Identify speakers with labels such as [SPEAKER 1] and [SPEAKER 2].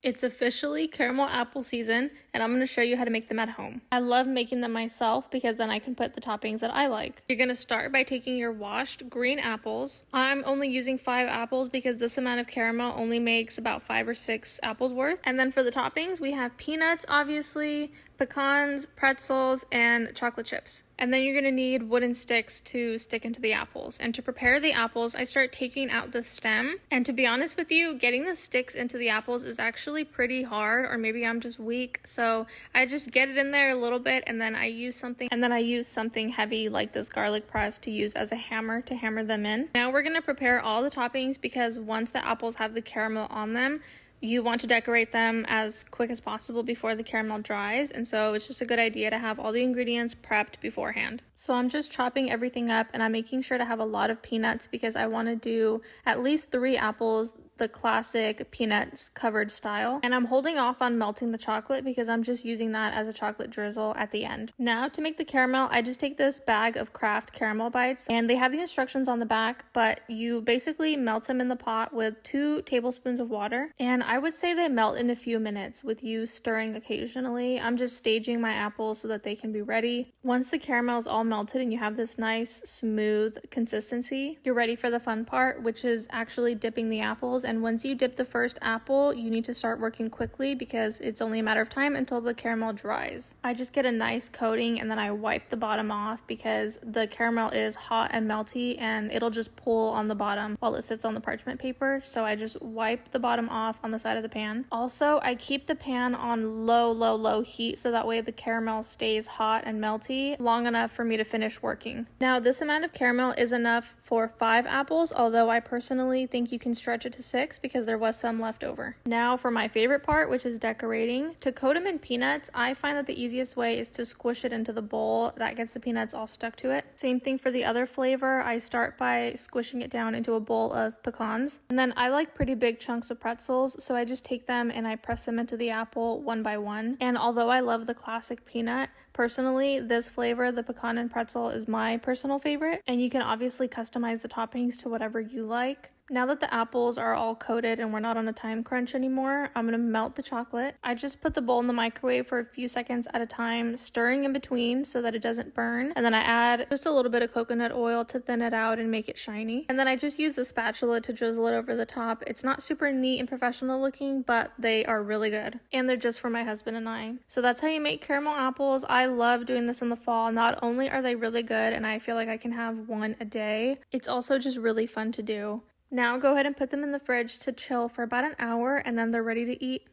[SPEAKER 1] It's officially caramel apple season, and I'm going to show you how to make them at home. I love making them myself because then I can put the toppings that I like. You're going to start by taking your washed green apples. I'm only using 5 apples because this amount of caramel only makes about 5 or 6 apples worth. And then for the toppings, we have peanuts, obviously, pecans, pretzels, and chocolate chips. And then you're going to need wooden sticks to stick into the apples. And to prepare the apples, I start taking out the stem. And to be honest with you, getting the sticks into the apples is actually pretty hard, or maybe I'm just weak. So I just get it in there a little bit, and then I use something heavy like this garlic press to use as a hammer to hammer them in. Now we're going to prepare all the toppings because once the apples have the caramel on them, you want to decorate them as quick as possible before the caramel dries, and so it's just a good idea to have all the ingredients prepped beforehand. So I'm just chopping everything up, and I'm making sure to have a lot of peanuts because I want to do at least 3 apples, the classic peanuts covered style. And I'm holding off on melting the chocolate because I'm just using that as a chocolate drizzle at the end. Now to make the caramel, I just take this bag of Kraft caramel bites, and they have the instructions on the back, but you basically melt them in the pot with 2 tablespoons of water. And I would say they melt in a few minutes with you stirring occasionally. I'm just staging my apples so that they can be ready. Once the caramel is all melted and you have this nice smooth consistency, you're ready for the fun part, which is actually dipping the apples. And once you dip the first apple, you need to start working quickly because it's only a matter of time until the caramel dries. I just get a nice coating and then I wipe the bottom off because the caramel is hot and melty and it'll just pull on the bottom while it sits on the parchment paper. So I just wipe the bottom off on the side of the pan. Also, I keep the pan on low heat so that way the caramel stays hot and melty long enough for me to finish working. Now, this amount of caramel is enough for 5 apples, although I personally think you can stretch it to 6 because there was some left over. Now for my favorite part, which is decorating. To coat them in peanuts, I find that the easiest way is to squish it into the bowl. That gets the peanuts all stuck to it. Same thing for the other flavor. I start by squishing it down into a bowl of pecans. And then I like pretty big chunks of pretzels, so I just take them and I press them into the apple one by one. And although I love the classic peanut, personally, this flavor, the pecan and pretzel, is my personal favorite. And you can obviously customize the toppings to whatever you like. Now that the apples are all coated and we're not on a time crunch anymore, I'm going to melt the chocolate. I just put the bowl in the microwave for a few seconds at a time, stirring in between so that it doesn't burn. And then I add just a little bit of coconut oil to thin it out and make it shiny. And then I just use the spatula to drizzle it over the top. It's not super neat and professional looking, but they are really good. And they're just for my husband and I. So that's how you make caramel apples. I love doing this in the fall. Not only are they really good and I feel like I can have one a day, it's also just really fun to do. Now go ahead and put them in the fridge to chill for about an hour and then they're ready to eat.